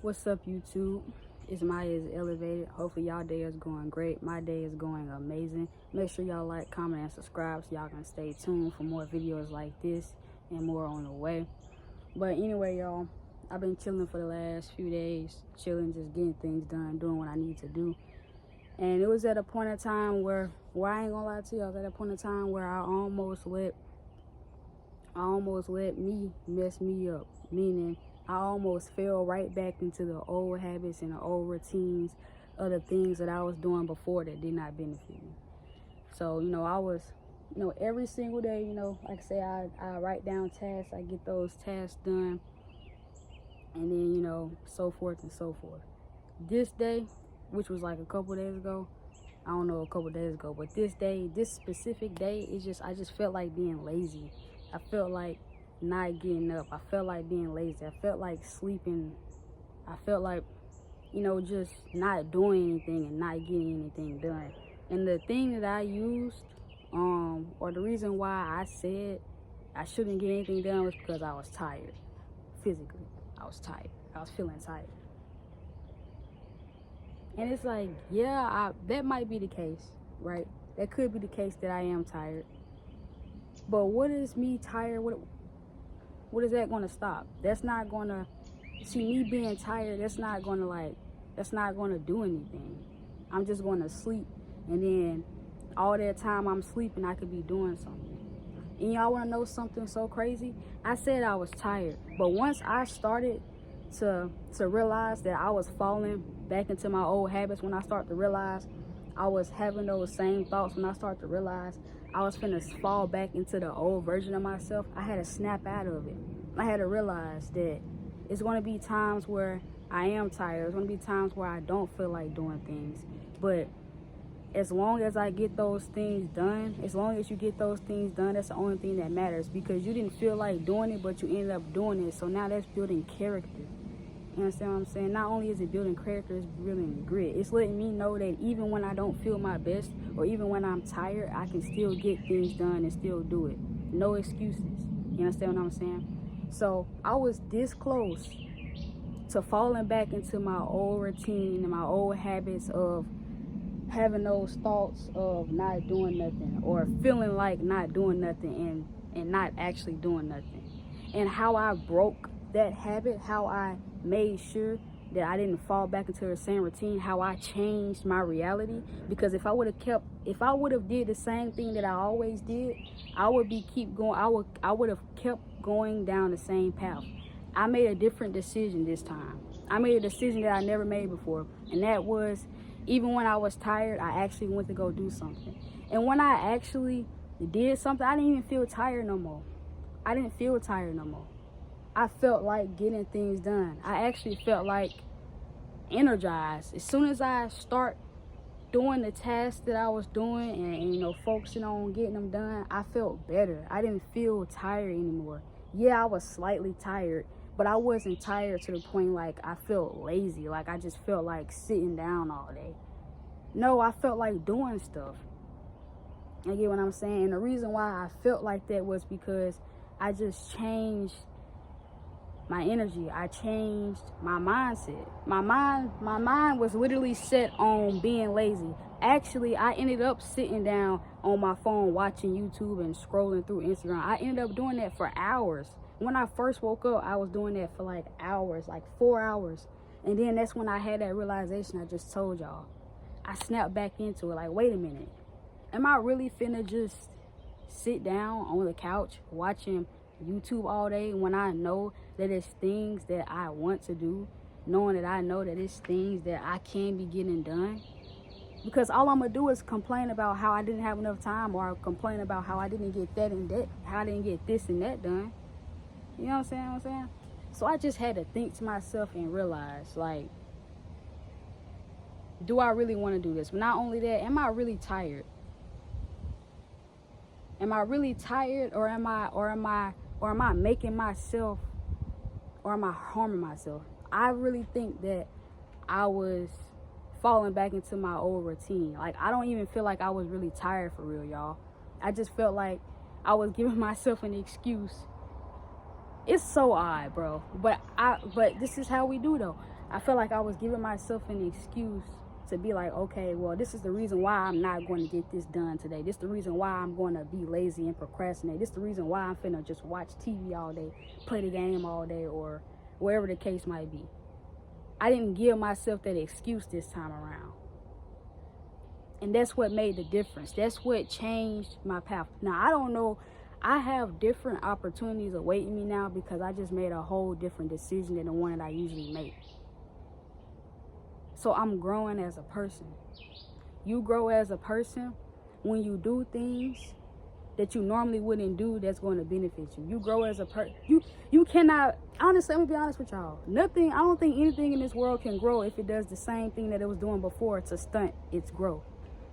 What's up, YouTube? It's Maya is Elevated. Hopefully y'all day is going great. My day is going amazing. Make sure y'all like, comment, and subscribe so y'all can stay tuned for more videos like this and more on the way. But anyway, y'all, I've been chilling for the last few days. Chilling, just getting things done, doing what I need to do. And it was at a point in time where I ain't gonna lie to you, I was at a point in time where I almost let me mess me up. Meaning, I almost fell right back into the old habits and the old routines of the things that I was doing before that did not benefit me. So, I was, every single day, like I say, I write down tasks, I get those tasks done, and then, so forth and so forth. This day, which was like a couple days ago, but this day, this specific day, I just felt like being lazy. I felt like not getting up. I felt like being lazy. I felt like sleeping. I felt like, just not doing anything and not getting anything done. And the thing that I used, or the reason why I said I shouldn't get anything done was because I was tired. Physically, I was tired. I was feeling tired. And it's like, yeah, that might be the case, right? That could be the case that I am tired. But what is me tired? What is that going to stop? That's not going to, me being tired, that's not going to do anything. I'm just going to sleep. And then all that time I'm sleeping, I could be doing something. And y'all want to know something so crazy? I said I was tired. But once I started to realize that I was falling back into my old habits, when I started to realize I was having those same thoughts, when I started to realize I was finna fall back into the old version of myself, I had to snap out of it. I had to realize that it's going to be times where I am tired. There's going to be times where I don't feel like doing things. But as long as I get those things done, as long as you get those things done, that's the only thing that matters. Because you didn't feel like doing it, but you ended up doing it. So now that's building character. You understand what I'm saying? Not only is it building character, it's building grit. It's letting me know that even when I don't feel my best, or even when I'm tired, I can still get things done and still do it. No excuses. You understand what I'm saying? So I was this close to falling back into my old routine and my old habits of having those thoughts of not doing nothing, or feeling like not doing nothing and not actually doing nothing. And how I broke that habit, how I made sure that I didn't fall back into the same routine, how I changed my reality. Because if I would have did the same thing that I always did, I would have kept going down the same path. I made a different decision this time. I made a decision that I never made before, and that was, even when I was tired, I actually went to go do something. And when I actually did something, I didn't even feel tired no more. I felt like getting things done. I actually felt like energized. As soon as I start doing the tasks that I was doing and focusing on getting them done, I felt better. I didn't feel tired anymore. Yeah, I was slightly tired, but I wasn't tired to the point like I felt lazy, like I just felt like sitting down all day. No, I felt like doing stuff. You get what I'm saying? And the reason why I felt like that was because I just changed my energy. I changed my mindset. My mind was literally set on being lazy. Actually, I ended up sitting down on my phone watching YouTube and scrolling through Instagram. I ended up doing that for hours. When I first woke up, I was doing that for like hours, like 4 hours. And then that's when I had that realization I just told y'all. I snapped back into it, like, wait a minute. Am I really finna just sit down on the couch watching YouTube all day when I know that it's things that I want to do, knowing that I know that it's things that I can be getting done? Because all I'm gonna do is complain about how I didn't have enough time, or complain about how I didn't get that and that, how I didn't get this and that done. You know what I'm saying? So I just had to think to myself and realize, like, do I really want to do this? But not only that, am I really tired? Am I really tired, or am I making myself, or am I harming myself? I really think that I was falling back into my old routine. Like, I don't even feel like I was really tired for real, y'all. I just felt like I was giving myself an excuse. It's so odd, bro. But this is how we do, though. I felt like I was giving myself an excuse to be like, okay, well, this is the reason why I'm not going to get this done today. This is the reason why I'm going to be lazy and procrastinate. This is the reason why I'm finna just watch TV all day, play the game all day, or wherever the case might be. I didn't give myself that excuse this time around. And that's what made the difference. That's what changed my path. Now, I don't know. I have different opportunities awaiting me now because I just made a whole different decision than the one that I usually make. So I'm growing as a person. You grow as a person when you do things that you normally wouldn't do that's going to benefit you. You grow as a person. You cannot, honestly, let me be honest with y'all. Nothing, I don't think anything in this world can grow if it does the same thing that it was doing before to stunt its growth.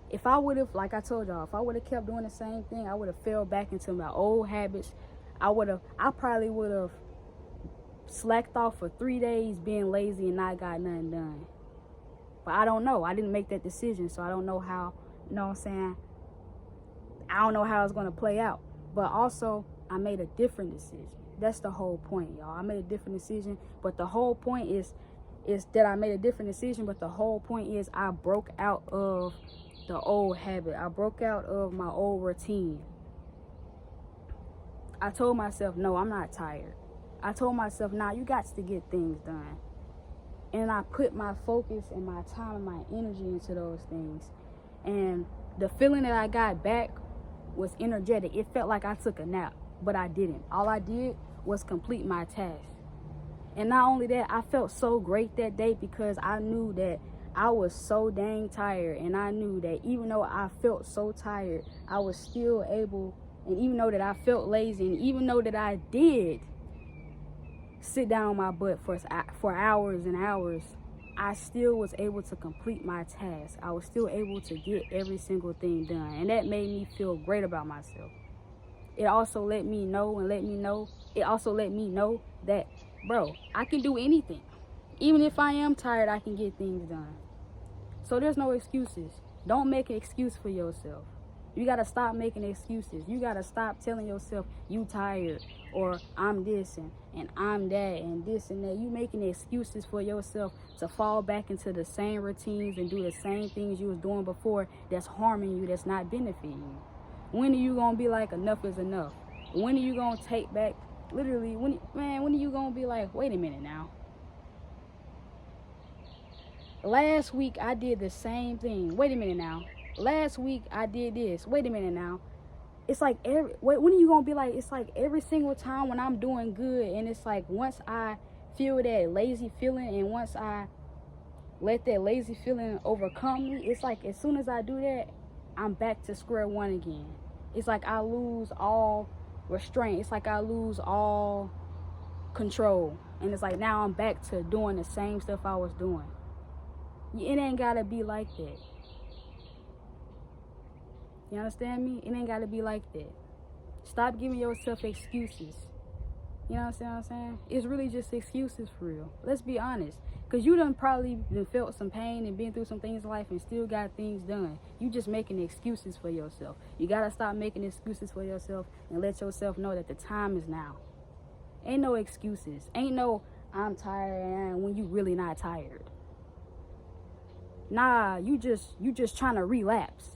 If I would have, like I told y'all, if I would have kept doing the same thing, I would have fell back into my old habits. I probably would have slacked off for 3 days being lazy and not got nothing done. But I don't know. I didn't make that decision, so I don't know how, you know what I'm saying? I don't know how it's going to play out. But also, I made a different decision. That's the whole point, y'all. I made a different decision, but the whole point is that I made a different decision, but the whole point is I broke out of the old habit. I broke out of my old routine. I told myself, no, I'm not tired. I told myself, nah, you got to get things done. And I put my focus and my time and my energy into those things. And the feeling that I got back was energetic. It felt like I took a nap, but I didn't. All I did was complete my task. And not only that, I felt so great that day because I knew that I was so dang tired. And I knew that even though I felt so tired, I was still able, and even though that I felt lazy, and even though that I did sit down on my butt for hours and hours, I still was able to complete my task. I was still able to get every single thing done. And that made me feel great about myself. It also let me know that, bro, I can do anything. Even if I am tired, I can get things done. So there's no excuses. Don't make an excuse for yourself. You got to stop making excuses. You got to stop telling yourself you tired, or I'm this and I'm that and this and that. You making excuses for yourself to fall back into the same routines and do the same things you was doing before that's harming you, that's not benefiting you. When are you going to be like, enough is enough? When are you going to take back, literally, when are you going to be like, wait a minute now. Last week I did the same thing. Wait a minute now. Last week I did this. Wait a minute now. It's like when are you gonna be like, it's like every single time when I'm doing good, and it's like once I feel that lazy feeling, and once I let that lazy feeling overcome me, it's like as soon as I do that, I'm back to square one again. It's like I lose all restraint. It's like I lose all control, and it's like now I'm back to doing the same stuff I was doing. It ain't gotta be like that. You understand me? It ain't gotta be like that. Stop giving yourself excuses. You know what I'm saying? It's really just excuses for real. Let's be honest. Because you done probably felt some pain and been through some things in life and still got things done. You just making excuses for yourself. You gotta stop making excuses for yourself and let yourself know that the time is now. Ain't no excuses. Ain't no I'm tired and when you really not tired. Nah, you just trying to relapse.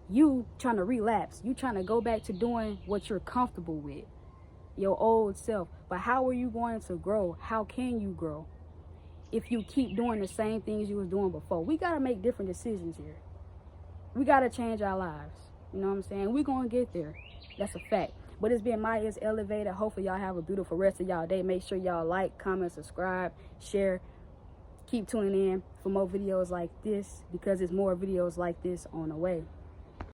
You trying to go back to doing what you're comfortable with, your old self. But how are you going to grow? How can you grow if you keep doing the same things you was doing before? We got to make different decisions here. We got to change our lives. You know what I'm saying? We're going to get there. That's a fact. But it's been Maya's Elevator. Hopefully y'all have a beautiful rest of y'all day. Make sure y'all like, comment, subscribe, share. Keep tuning in for more videos like this, because there's more videos like this on the way.